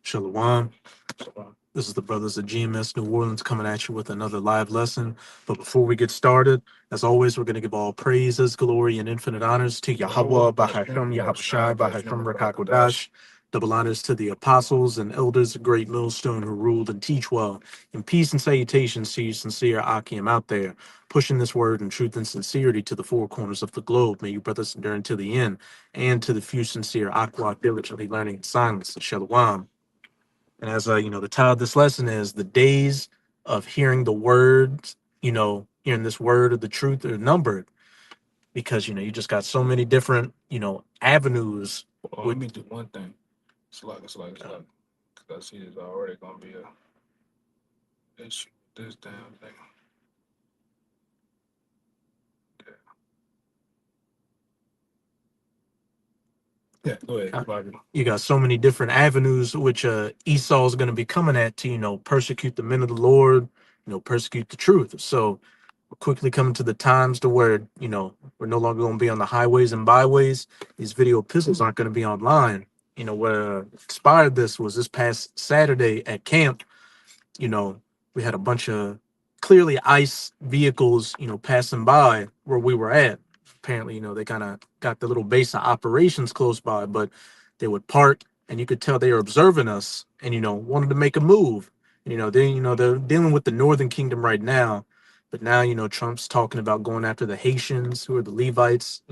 Shalom. This is the brothers of GMS New Orleans coming at you with another live lesson. But before we get started, as always, we're going to give all praises, glory, and infinite honors to Yahweh, Bahashem, Yahushai, Bahashem, Rakakodash. Double honors to the apostles and elders of Great Millstone who ruled and teach well. And peace and salutations to you, sincere Akim out there, pushing this word in truth and sincerity to the four corners of the globe. May you brothers endure until the end, and to the few sincere Aqua diligently learning in silence. Shalom. And as the title of this lesson is the days of hearing the words, hearing this word of the truth are numbered because you just got so many different, avenues. Well, let me do one thing. It's like. Because I see there's already going to be a issue with this damn thing. Yeah, go ahead. You got so many different avenues which Esau is going to be coming at to, persecute the men of the Lord, persecute the truth. So we're quickly coming to the times to where, we're no longer going to be on the highways and byways. These video epistles aren't going to be online. What inspired this was this past Saturday at camp. We had a bunch of clearly ICE vehicles, passing by where we were at. Apparently, they kind of got the little base of operations close by, but they would park and you could tell they were observing us and, wanted to make a move. And, they're dealing with the Northern Kingdom right now. But now, Trump's talking about going after the Haitians, who are the Levites,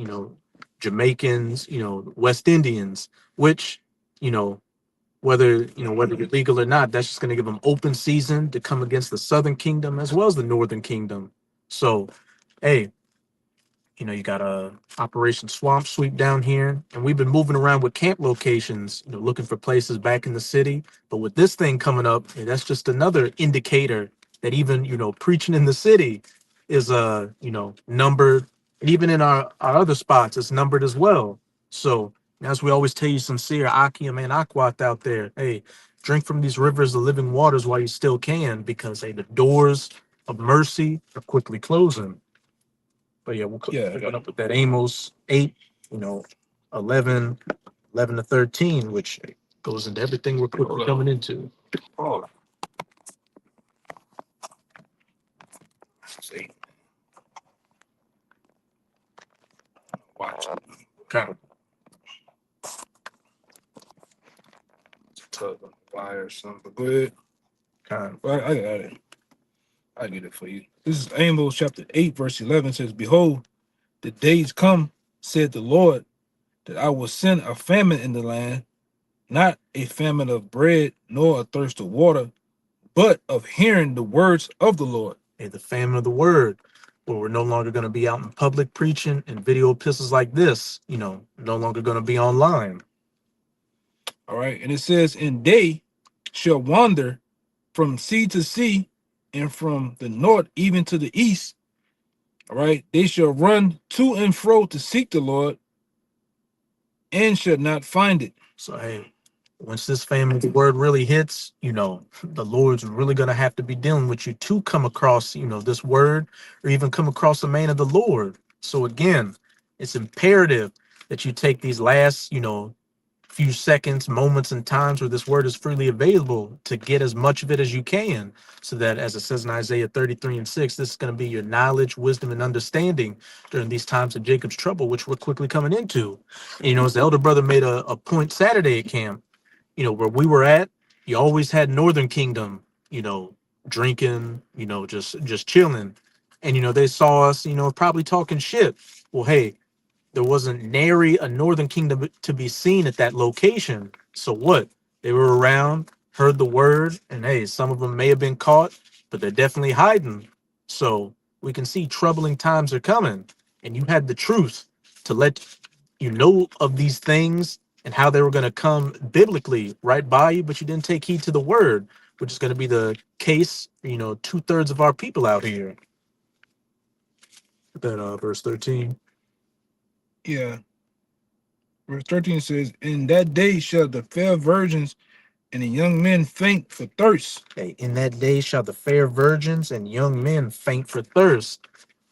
Jamaicans, West Indians, which, whether you're legal or not, that's just going to give them open season to come against the Southern Kingdom as well as the Northern Kingdom. So, hey, you got a Operation Swamp Sweep down here, and we've been moving around with camp locations, looking for places back in the city. But with this thing coming up, that's just another indicator that even preaching in the city is numbered, and even in our other spots, it's numbered as well. So as we always tell you, sincere Akim and Aquat out there, hey, drink from these rivers of living waters while you still can, because hey, the doors of mercy are quickly closing. But yeah, we'll pick up with that Amos 8, 11 to 13, which goes into everything we're quickly coming into. Oh. See. Watch it. Okay. Tug on the fire or something. Go ahead. Well, I got it. I get it for you. This is Amos chapter 8, verse 11 says, "Behold, the days come, said the Lord, that I will send a famine in the land, not a famine of bread, nor a thirst of water, but of hearing the words of the Lord." Hey, the famine of the word, where we're no longer going to be out in public preaching and video epistles like this, no longer going to be online. All right. And it says, "And they shall wander from sea to sea, and from the north even to the east." All right. "They shall run to and fro to seek the Lord, and shall not find it." So, hey, once this famine of the word really hits, the Lord's really going to have to be dealing with you to come across, this word, or even come across the man of the Lord. So again, it's imperative that you take these last, few seconds, moments, and times where this word is freely available to get as much of it as you can, so that, as it says in Isaiah 33:6, this is going to be your knowledge, wisdom, and understanding during these times of Jacob's trouble, which we're quickly coming into. And, as the elder brother made a point Saturday at camp, where we were at, you always had Northern Kingdom, drinking, just chilling. And, they saw us, probably talking shit. Well, hey, there wasn't nary a Northern Kingdom to be seen at that location. So what? They were around, heard the word, and hey, some of them may have been caught, but they're definitely hiding. So we can see troubling times are coming. And you had the truth to let you know of these things and how they were going to come biblically right by you, but you didn't take heed to the word, which is going to be the case, 2/3 of our people out here. Then verse 13. Yeah. Verse 13 says, "In that day shall the fair virgins and the young men faint for thirst." Hey, in that day shall the fair virgins and young men faint for thirst.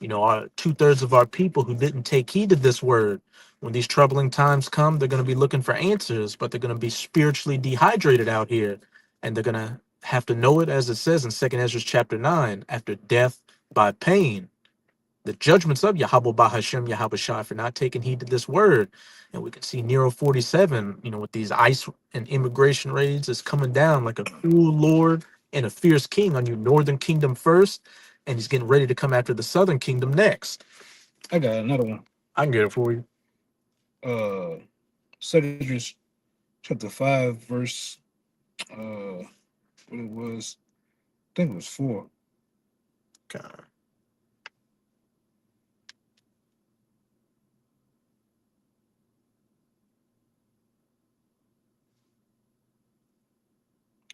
Our 2/3 of our people who didn't take heed to this word, when these troubling times come, they're going to be looking for answers, but they're going to be spiritually dehydrated out here. And they're going to have to know it, as it says in 2nd Ezra chapter 9, after death by pain. The judgments of Yahweh Bahashem Yahweh Shai for not taking heed to this word. And we can see Nero 47, with these ICE and immigration raids is coming down like a cruel lord and a fierce king on you, northern kingdom first, and he's getting ready to come after the southern kingdom next. I got another one. I can get it for you. 2nd Ezra chapter 5, verse what it was, I think it was 4. Okay.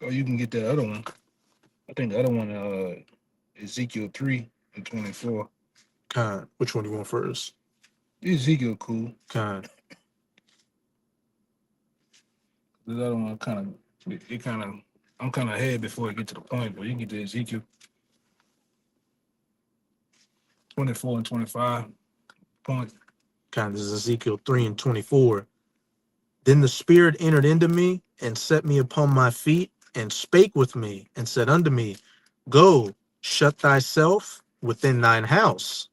Oh, you can get that other one. I think the other one, Ezekiel 3 and 24. Which one do you want first? Ezekiel cool. Okay. The other one I'm kind of ahead before I get to the point, but you can get to Ezekiel 24 and 25 point. This is Ezekiel 3 and 24. Then the Spirit entered into me and set me upon my feet and spake with me and said unto me, Go, shut thyself within thine house.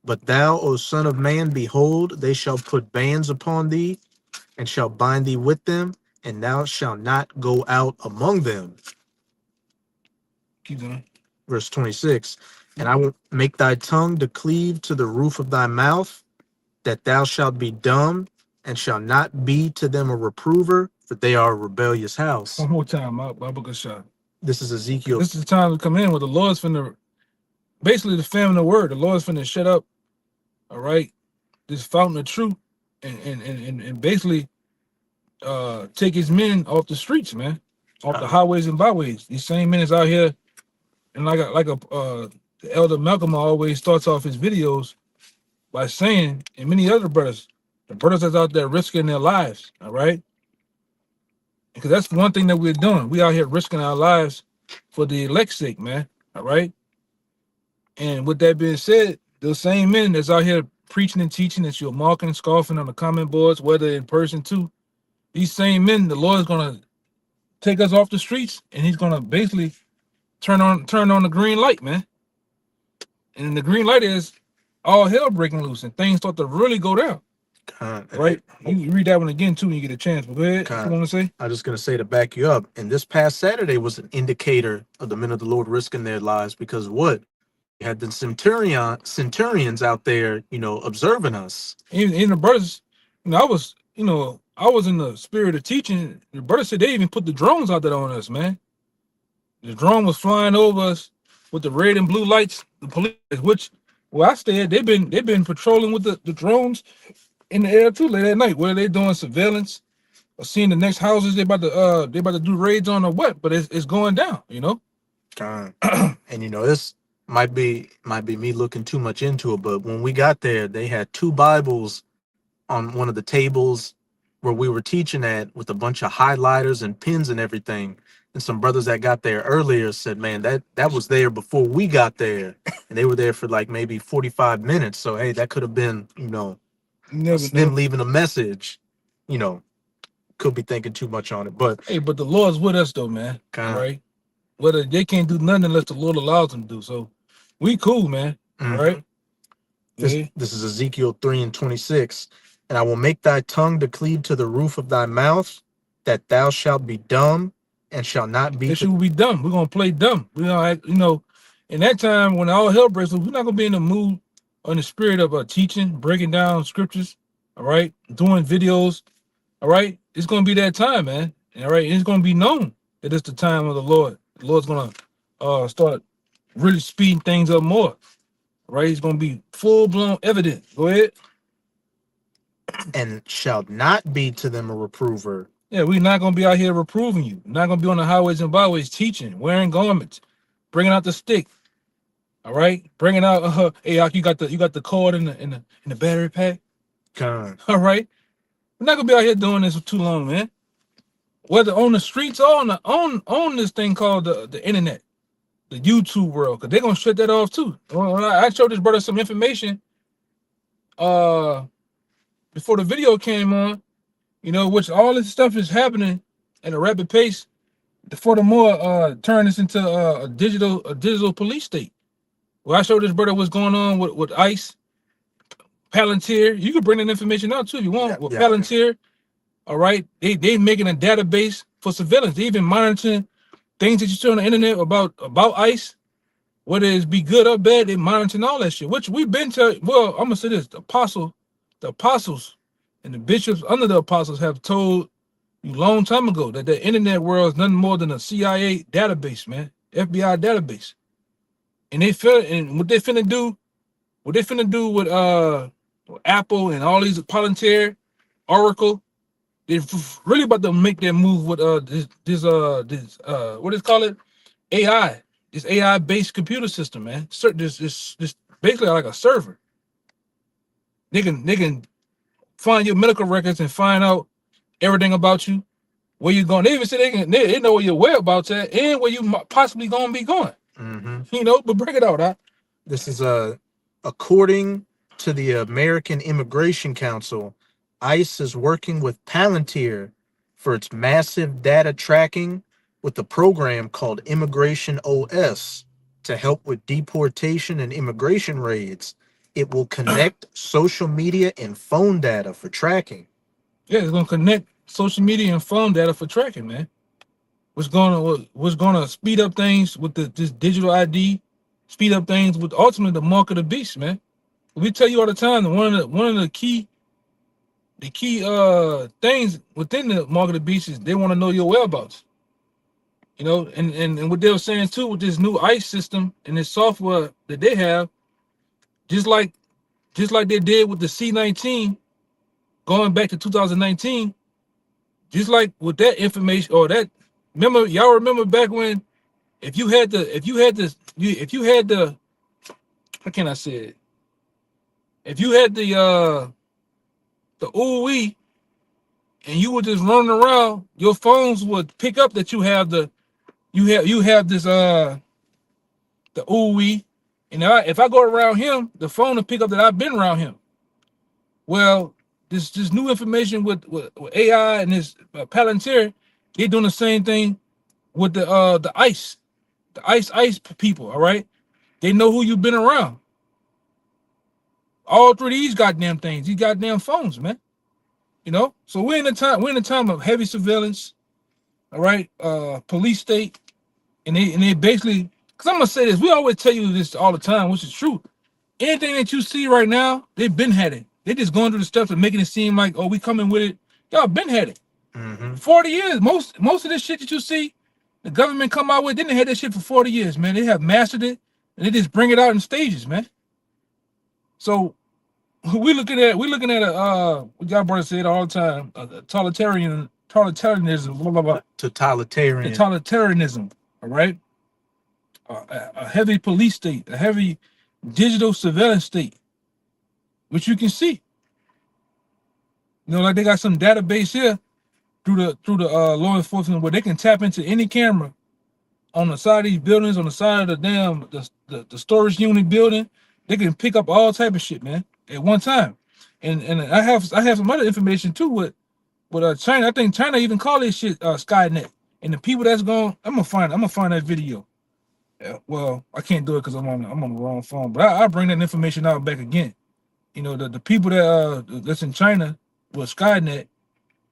But thou, O son of man, behold, they shall put bands upon thee and shall bind thee with them, and thou shalt not go out among them. Keep going. Verse 26. And I will make thy tongue to cleave to the roof of thy mouth, that thou shalt be dumb, and shall not be to them a reprover, for they are a rebellious house. One more time, Baba Shah. This is Ezekiel. This is the time to come in where the Lord's finna, basically the famine of word. The Lord's finna shut up, all right, this fountain of truth, and basically take his men off the streets, man, off the highways and byways. These same men is out here, and the elder Malcolm always starts off his videos by saying, and many other brothers, the brothers that's out there risking their lives, all right? Because that's one thing that we're doing. We out here risking our lives for the elect's sake, man, all right? And with that being said, those same men that's out here preaching and teaching that you're marking and scoffing on the comment boards, whether in person too, these same men, the Lord is gonna take us off the streets, and he's gonna basically turn on the green light, man. And the green light is all hell breaking loose, and things start to really go down. Right? You read that one again too when you get a chance. But go ahead. What you want to say? I'm just gonna say to back you up. And this past Saturday was an indicator of the men of the Lord risking their lives, because what? You had the centurions out there, observing us. Even the brothers, I was in the spirit of teaching. The brothers said they even put the drones out there on us, man. The drone was flying over us with the red and blue lights. The police, which where I stayed, they've been patrolling with the drones in the air too late at night. Whether they're doing surveillance or seeing the next houses they about to do raids on or what, but it's going down, And this might be me looking too much into it, but when we got there, they had 2 Bibles on one of the tables where we were teaching at, with a bunch of highlighters and pens and everything. And some brothers that got there earlier said, man, that was there before we got there. And they were there for like maybe 45 minutes. So, hey, that could have been, them leaving a message, could be thinking too much on it. But hey, but the Lord's with us though, man. Right? Whether they can't do nothing unless the Lord allows them to do. So we cool, man. Mm-hmm. Right? This is Ezekiel 3 and 26. And I will make thy tongue to cleave to the roof of thy mouth, that thou shalt be dumb, and shall not be. That will be dumb. We're gonna play dumb. We're gonna, in that time when all hell breaks loose, we're not gonna be in the mood or in the spirit of teaching, breaking down scriptures, all right, doing videos, all right. It's gonna be that time, man. All right, it's gonna be known that it's the time of the Lord. The Lord's gonna start really speeding things up more. Right? It's gonna be full blown evident. Go ahead. And shall not be to them a reprover. Yeah, we're not gonna be out here reproving you. We're not gonna be on the highways and byways teaching, wearing garments, bringing out the stick. All right, bringing out. Hey, you got the cord in the battery pack. God. All right, we're not gonna be out here doing this for too long, man. Whether on the streets or on this thing called the internet, the YouTube world, because they're gonna shut that off too. I showed this brother some information. before the video came on, which all this stuff is happening at a rapid pace. Furthermore, turn this into a digital police state. Well, I showed this brother what's going on with ICE, Palantir. You can bring that information out too if you want. With Palantir, all right, they making a database for surveillance. They even monitoring things that you see on the internet about ICE, whether it's be good or bad. They monitoring all that shit. Which we've been to. Well, I'm gonna say this: the apostles, and the bishops under the apostles have told you long time ago that the internet world is nothing more than a CIA database, man, FBI database. And what they finna do with Apple and all these Palantir, Oracle, they're really about to make their move with this what is called it? AI. This AI based computer system, man. This basically like a server. They can find your medical records and find out everything about you, where you're going. They even say they know where your whereabouts at and where you possibly gonna be going. But bring it out, huh? This is according to the American Immigration Council, ICE is working with Palantir for its massive data tracking with a program called Immigration OS to help with deportation and immigration raids. It will connect social media and phone data for tracking. Yeah, it's gonna connect social media and phone data for tracking, man. What's gonna speed up things with this digital ID, speed up things with ultimately the mark of the beast, man. We tell you all the time that one of the key things within the mark of the beast is they want to know your whereabouts. And what they were saying too with this new ICE system and this software that they have, just like they did with the C-19, going back to 2019, just like with that information or that. Y'all remember back when if you had the how can I say it? If you had the OOE and you were just running around, your phones would pick up that you have this the OOE, and if I go around him, the phone will pick up that I've been around him. Well, this new information with AI and this Palantir, they're doing the same thing with the ICE people. All right, they know who you've been around. All through these goddamn things, these goddamn phones, man. So we're in the time of heavy surveillance. All right, police state, and they basically. Because I'm gonna say this, we always tell you this all the time, which is true. Anything that you see right now, they've been had it. They're just going through the steps of making it seem like, oh, we coming with it. Y'all been had it. 40 years. Most of this shit that you see, the government come out with, they didn't have that shit for 40 years, man. They have mastered it, and they just bring it out in stages, man. So we're looking at what y'all brother said all the time, totalitarianism, blah, blah, blah. Totalitarianism, all right? A heavy police state, a heavy digital surveillance state, which you can see. Like they got some database here through the law enforcement where they can tap into any camera on the side of these buildings, on the side of the storage unit building. They can pick up all type of shit, man, at one time. And I have some other information too with China. I think China even call this shit Skynet. And the people that's going, I'm gonna find that video. Yeah, well, I can't do it because I'm on the wrong phone, but I bring that information out back again. The people that's in China with Skynet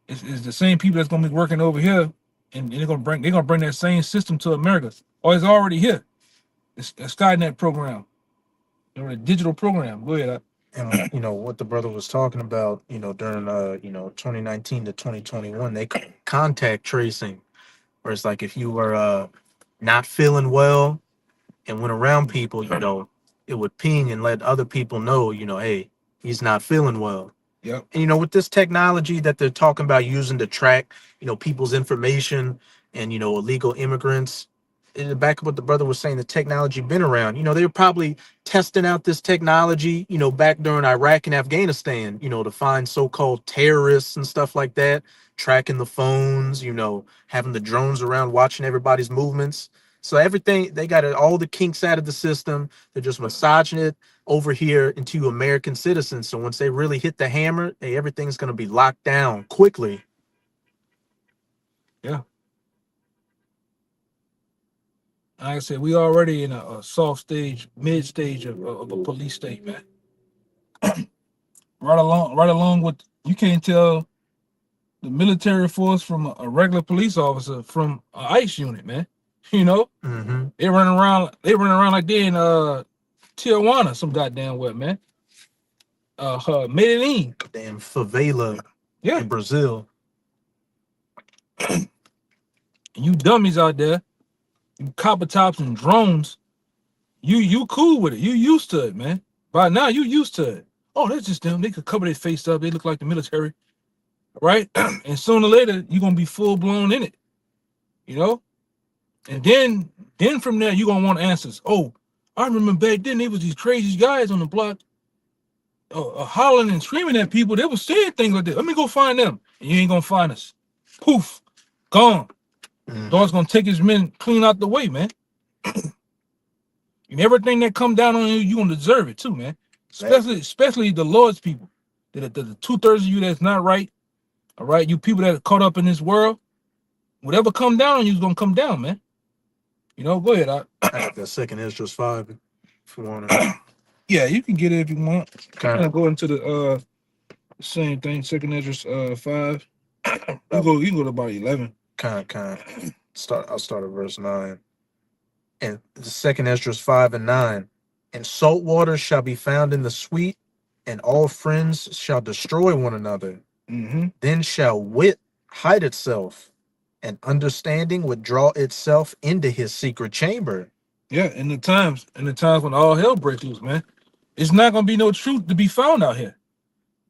is the same people that's gonna be working over here, and they're gonna bring that same system to America. Or it's already here. It's a Skynet program, a digital program. Go ahead. And what the brother was talking about, during 2019 to 2021, they contact tracing, where it's like if you were not feeling well and went around people, it would ping and let other people know, hey, he's not feeling well. Yep. And with this technology that they're talking about using to track, people's information and illegal immigrants, in the back of what the brother was saying, the technology been around. They were probably testing out this technology, back during Iraq and Afghanistan, to find so-called terrorists and stuff like that, tracking the phones, having the drones around, watching everybody's movements. So everything, they got it, all the kinks out of the system. They're just massaging it over here into American citizens. So once they really hit the hammer, hey, everything's going to be locked down quickly. Yeah. Like I said, we already in a soft stage, mid stage of a police state, man. right along with, you can't tell the military force from a regular police officer from an ICE unit, man. You know, they running around like they in Tijuana, some goddamn well, man. Medellin, damn favela, yeah, in Brazil. And you dummies out there, you copper tops and drones, you cool with it. You used to it, man. By now, you used to it. Oh, that's just them. They could cover their face up. They look like the military, right? And sooner or later, you're gonna be full blown in it, you know. And then from there, you're gonna want answers. Oh, I remember back then there was these crazy guys on the block, hollering and screaming at people. They were saying things like that. Let me go find them. And you ain't gonna find us. Poof, gone. God's gonna take his men clean out the way, man. And everything that come down on you, you gonna deserve it too, man. Especially the Lord's people. The 2/3 of you that's not right. All right, you people that are caught up in this world, whatever come down on you is gonna come down, man. You know, go ahead. I got that 2 Esdras 5 if you want to. Yeah, you can get it if you want. Kind of go into the same thing, 2 Esdras 5. You can go to about 11. Kind of. I'll start at verse 9. And the 2 Esdras 5 and 9. And salt water shall be found in the sweet, and all friends shall destroy one another. Then shall wit hide itself, and understanding withdraw itself into his secret chamber. Yeah, in the times when all hell breaks loose, man, it's not gonna be no truth to be found out here.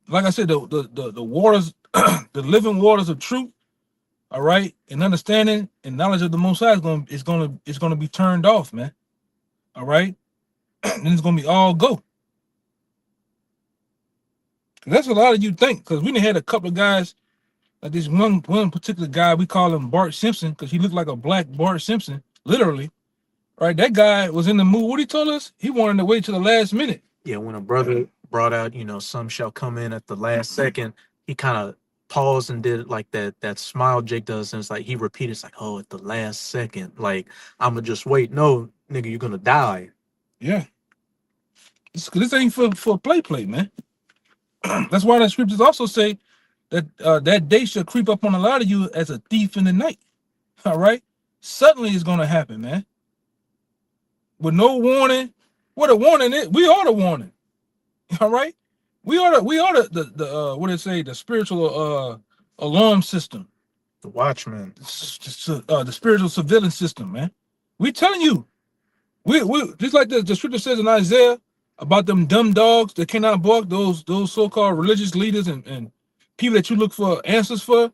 Like I said, the waters, the living waters of truth, all right, and understanding and knowledge of the Most High is gonna be turned off, man. All right, and it's gonna be all go. That's what a lot of you think, because we done had a couple of guys, like this one particular guy, we call him Bart Simpson, because he looked like a black Bart Simpson, literally. Right, that guy was in the mood. What he told us, he wanted to wait till the last minute. Yeah, when a brother brought out, some shall come in at the last second, he kind of paused and did like that smile Jake does, and it's like he repeated, it's like, oh, at the last second, like I'm gonna just wait. No, nigga, you're gonna die. Yeah, this ain't for play, man. That's why the scriptures also say that that day shall creep up on a lot of you as a thief in the night. All right, suddenly it's gonna happen, man. With no warning. What a warning is. We are the warning. All right. We are the what did it say? The spiritual alarm system. The watchman. The spiritual surveillance system, man. We telling you. We just like the scripture says in Isaiah about them dumb dogs that cannot bark, those so-called religious leaders and people that you look for answers for.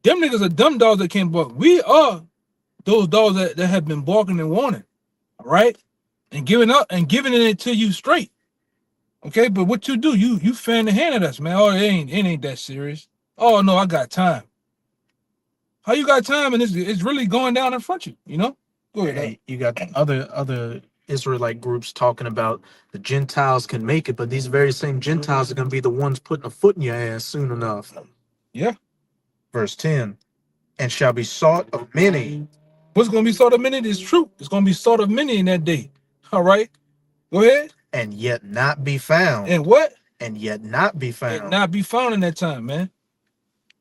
Them niggas are dumb dogs that can't bark. We are those dogs that have been barking and warning. Right, and giving it to you straight. Okay, but what you do, you fan the hand at us, man. Oh, it ain't that serious. Oh no, I got time. How you got time and it's really going down in front of you, Go ahead. Hey, you got other Israelite groups talking about the Gentiles can make it, but these very same Gentiles are gonna be the ones putting a foot in your ass soon enough. Yeah. Verse 10, and shall be sought of many. What's going to be sought of many is truth. It's going to be sought of many in that day. All right. Go ahead. And yet not be found. And what? And yet not be found. And not be found in that time, man.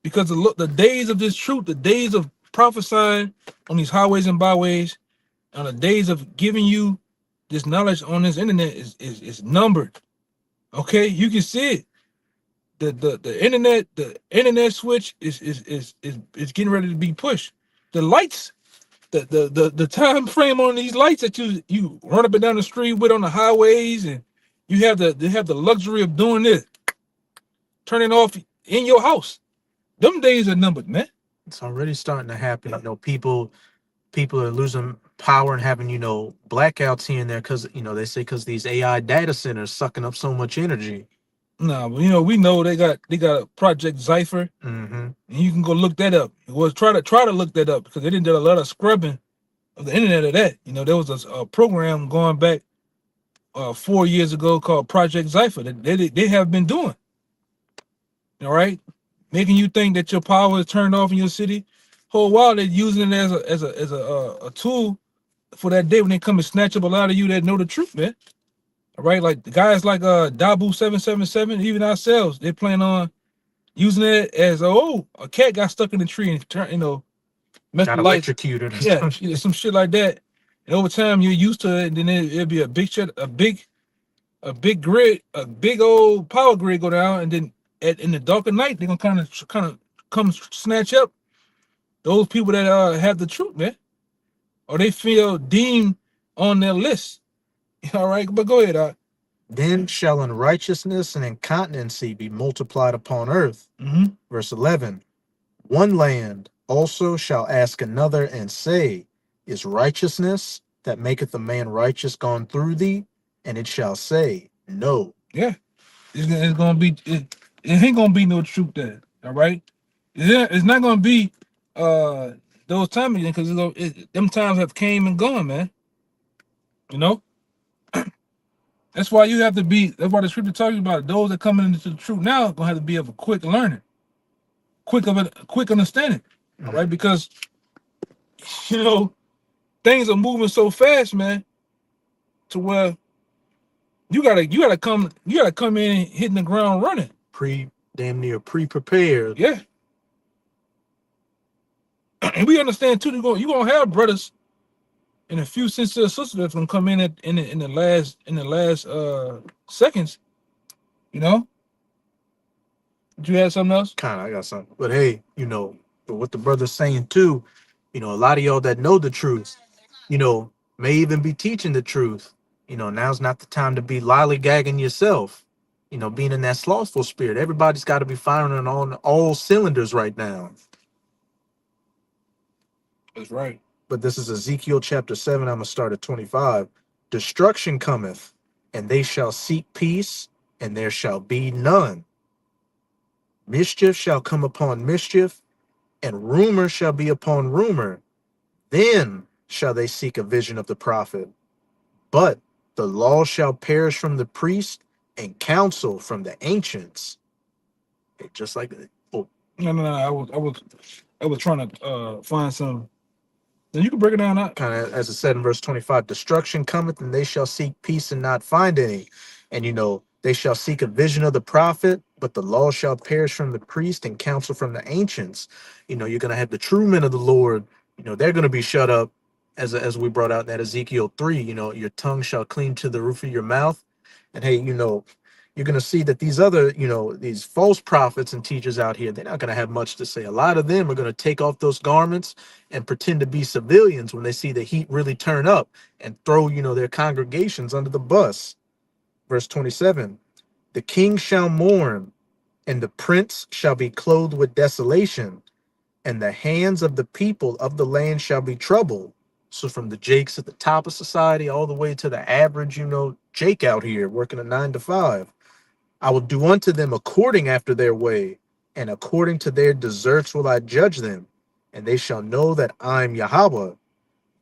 Because the days of this truth, the days of prophesying on these highways and byways, and the days of giving you this knowledge on this internet is numbered. Okay, you can see it. The internet switch is getting ready to be pushed. The lights. The time frame on these lights that you run up and down the street with on the highways, and they have the luxury of doing this, turning off in your house. Them days are numbered, man. It's already starting to happen. People are losing power and having blackouts here and there because they say because these AI data centers sucking up so much energy. No, but we know they got Project Zypher, and you can go look that up. Well, try to look that up because they didn't do a lot of scrubbing of the internet of that. You know, there was a program going back 4 years ago called Project Zypher that they have been doing. All right, making you think that your power is turned off in your city. Whole while they're using it as a tool for that day when they come and snatch up a lot of you that know the truth, man. All right, like the guys like Dabu 777, even ourselves, they plan on using it as a cat got stuck in the tree and messed Got the lights. electrocuted. Yeah, some shit like that. And over time you're used to it, and then it'll be a big grid, a big old power grid go down, and then in the dark of night they're gonna kind of come snatch up those people that have the truth, man, or they feel deemed on their list. All right, but go ahead. Then shall unrighteousness and incontinency be multiplied upon earth. Verse 11. One land also shall ask another and say, is righteousness that maketh a man righteous gone through thee? And it shall say, no. Yeah, it's gonna be it ain't gonna be no truth there. All right, it's not gonna be those times again, because them times have came and gone, man. You know, that's why you have to be. That's why the scripture talks about those that coming into the truth now are gonna have to be of a quick learning, quick understanding. All right, because things are moving so fast, man, to where you gotta come in hitting the ground running. Damn near pre-prepared. Yeah. And we understand too, you're gonna have brothers and a few sincere sisters that's gonna come in the last seconds. Did you have something else? Kind of, I got something. But hey, but what the brother's saying too, a lot of y'all that know the truth, may even be teaching the truth. Now's not the time to be lollygagging yourself. Being in that slothful spirit. Everybody's got to be firing on all cylinders right now. That's right. But this is Ezekiel chapter 7. I'm going to start at 25. Destruction cometh, and they shall seek peace, and there shall be none. Mischief shall come upon mischief, and rumor shall be upon rumor. Then shall they seek a vision of the prophet. But the law shall perish from the priest, and counsel from the ancients. Just like that. Oh. No. I was trying to find some. Then you can break it down. Kind of as it said in verse 25, destruction cometh, and they shall seek peace and not find any. And they shall seek a vision of the prophet, but the law shall perish from the priest, and counsel from the ancients. You're gonna have the true men of the Lord. They're gonna be shut up, as we brought out in that Ezekiel 3. Your tongue shall cleave to the roof of your mouth. And hey, you're going to see that these other, these false prophets and teachers out here, they're not going to have much to say. A lot of them are going to take off those garments and pretend to be civilians when they see the heat really turn up, and throw, their congregations under the bus. Verse 27, the king shall mourn, and the prince shall be clothed with desolation, and the hands of the people of the land shall be troubled. So from the Jakes at the top of society all the way to the average, Jake out here working a 9 to 5. I will do unto them according after their way, and according to their deserts will I judge them. And they shall know that I'm Yahweh.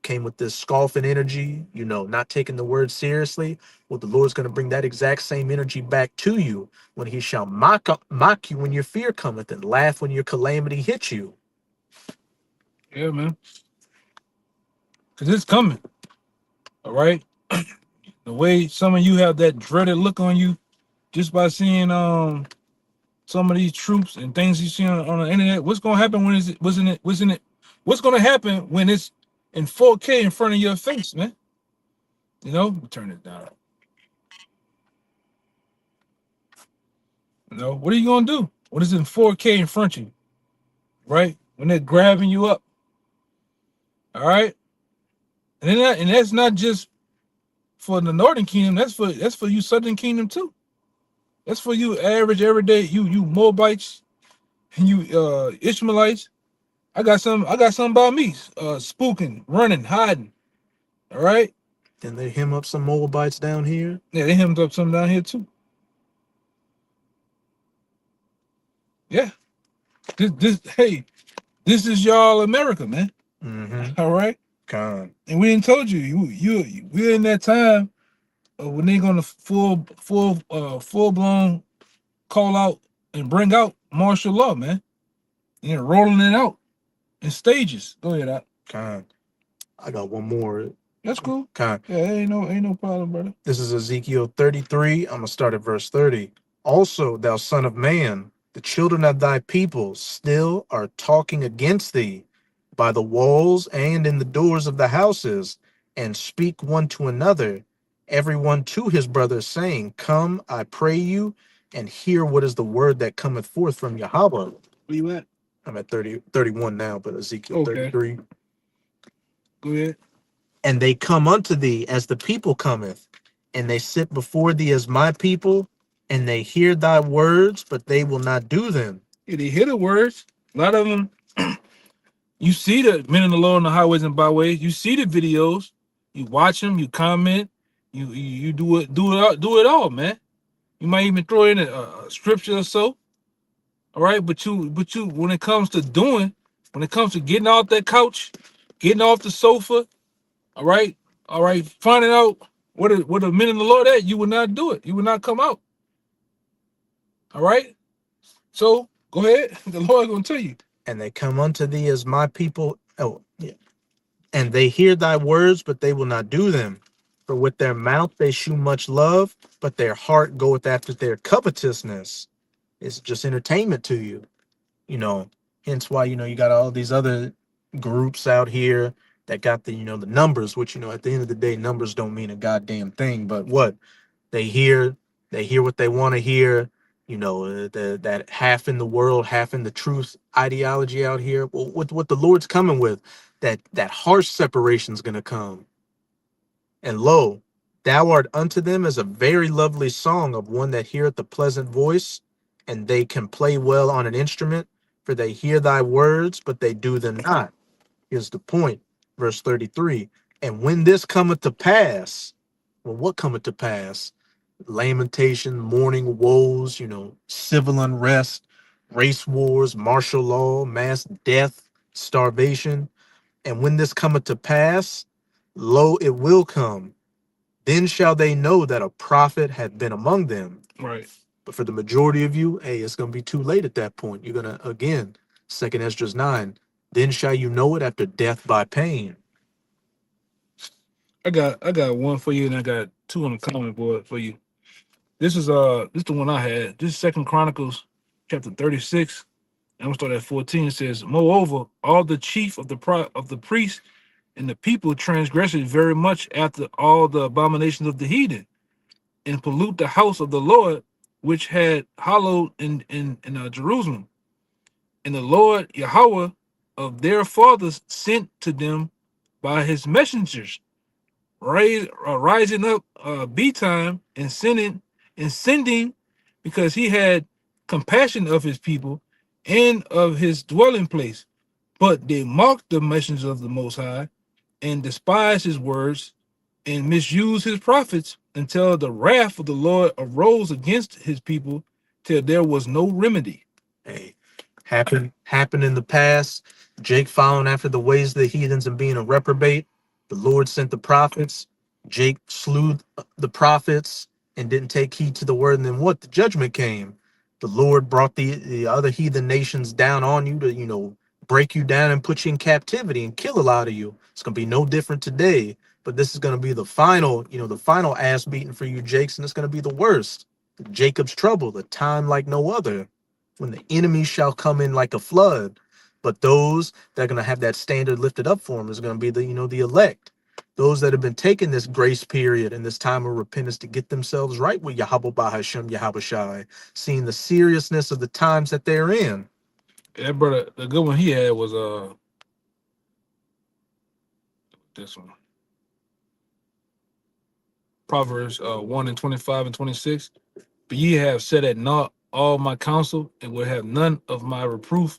Came with this scoffing energy, not taking the word seriously. Well, the Lord's going to bring that exact same energy back to you when he shall mock you when your fear cometh, and laugh when your calamity hits you. Yeah, man. Because it's coming. All right? The way some of you have that dreaded look on you just by seeing some of these troops and things you see on the internet. What's going to happen when what's going to happen when it's in 4K in front of your face, man? Turn it down. What are you going to do when it's in 4K in front of you, right? When they're grabbing you up. All right? And that's not just for the Northern Kingdom. That's for you Southern Kingdom too. That's for you average everyday you Moabites and you Ishmaelites. I got some about me. Spooking, running, hiding. All right. Then they hem up some Moabites down here. Yeah, they hemmed up some down here too. Yeah. This is y'all America, man. Mm-hmm. All right. Con. And we didn't told we're in that time when they're gonna full blown call out and bring out martial law, man. And rolling it out in stages. Go ahead, Doc. Con. I got one more. That's cool. Con. Yeah, ain't no problem, brother. This is Ezekiel 33. I'm gonna start at verse 30. Also, thou son of man, the children of thy people still are talking against thee by the walls and in the doors of the houses, and speak one to another, every one to his brother, saying, Come, I pray you, and hear what is the word that cometh forth from Yahweh. Where you at? I'm at 31 now, but Ezekiel 33. Go ahead. And they come unto thee as the people cometh, and they sit before thee as my people, and they hear thy words, but they will not do them. Yeah, they hear the words. A lot of them, you see the men of the Lord on the highways and byways. You see the videos. You watch them. You comment. You do it all, man. You might even throw in a scripture or so. All right, but you when it comes to getting off that couch, getting off the sofa, all right, finding out what the men of the Lord at, you would not do it. You would not come out. All right. So go ahead. The Lord gonna tell you. And they come unto thee as my people. Oh, yeah. And they hear thy words, but they will not do them. For with their mouth they shew much love, but their heart goeth after their covetousness. It's just entertainment to you. Hence why, you got all these other groups out here that got the numbers, which, at the end of the day, numbers don't mean a goddamn thing. But what they hear what they want to hear. That half in the world, half in the truth ideology out here. Well, what the Lord's coming with, that harsh separation is going to come. And lo, thou art unto them as a very lovely song of one that heareth the pleasant voice, and they can play well on an instrument, for they hear thy words, but they do them not. Here's the point, verse 33. And when this cometh to pass, well, what cometh to pass? Lamentation, mourning, woes, civil unrest, race wars, martial law, mass death, starvation. And when this cometh to pass, lo, it will come. Then shall they know that a prophet hath been among them. Right. But for the majority of you, hey, it's going to be too late at that point. You're going to, again, 2 Esdras 9, then shall you know it after death by pain. I got one for you, and I got two on the comment board for you. This is the one I had. This is 2 Chronicles chapter 36. I'm gonna start at 14. It says, moreover, all the chief of the priests and the people transgressed very much after all the abominations of the heathen, and pollute the house of the Lord, which had hallowed in Jerusalem. And the Lord Yahweh of their fathers sent to them by his messengers, rising up betime and sending, because he had compassion of his people and of his dwelling place. But they mocked the messengers of the Most High and despised his words and misused his prophets, until the wrath of the Lord arose against his people, till there was no remedy. Hey, happened in the past. Jake following after the ways of the heathens and being a reprobate. The Lord sent the prophets. Jake slew the prophets and didn't take heed to the word. And then what? The judgment came. The Lord brought the other heathen nations down on you to, break you down and put you in captivity and kill a lot of you. It's going to be no different today. But this is going to be the final, the final ass beating for you, Jakes. And it's going to be the worst. Jacob's trouble, the time like no other, when the enemy shall come in like a flood. But those that are going to have that standard lifted up for them is going to be the elect. Those that have been taking this grace period and this time of repentance to get themselves right with Yahweh Bahashem Yahweh Shai, seeing the seriousness of the times that they're in. That brother, the good one he had was this one. Proverbs 1 and 25 and 26. But ye have set at naught all my counsel, and will have none of my reproof.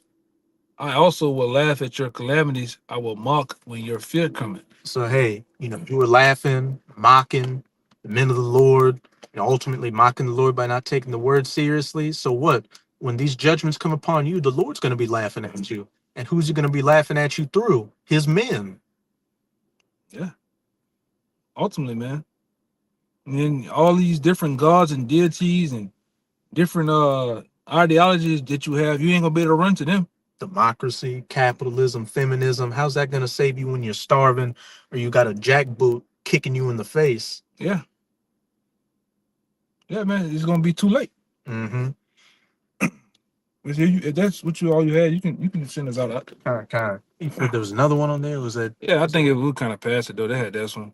I also will laugh at your calamities. I will mock when your fear cometh. So, hey, you were laughing, mocking the men of the Lord, ultimately mocking the Lord by not taking the word seriously. So what? When these judgments come upon you, the Lord's going to be laughing at you. And who's he going to be laughing at you through? His men. Yeah. Ultimately, man. And then all these different gods and deities and different ideologies that you have, you ain't gonna be able to run to them. Democracy, capitalism, feminism. How's that going to save you when you're starving or you got a jackboot kicking you in the face? Yeah. Yeah, man. It's gonna be too late. Mm-hmm. If that's what all you had, you can send us out. Kind. You said there was another one on there. Was that? Yeah, I think it would kind of pass it though. They had this one.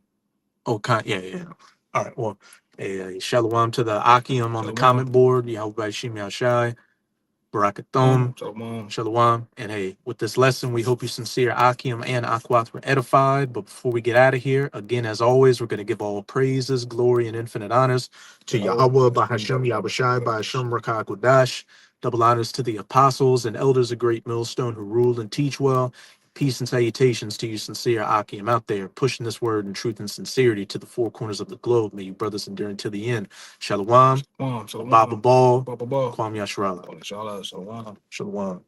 Oh, yeah. All right. Well, shalom to the Akim on the Shalom. comment board. Yahweh Shim Yashai, Barakathon, Shalom. Shalom. And hey, with this lesson, we hope you sincere Akim and Akwath were edified. But before we get out of here, again, as always, we're going to give all praises, glory, and infinite honors to Yahweh, Bahashem, Yahushai, Bahashem, Rakah Kodash. Double honors to the apostles and elders of Great Millstone who rule and teach well. Peace and salutations to you, sincere Akim, out there pushing this word in truth and sincerity to the four corners of the globe. May you brothers endure until the end. Shalom, Baba Ball, Baba Ball. Kwam Yashrala. Shalom. Shalom.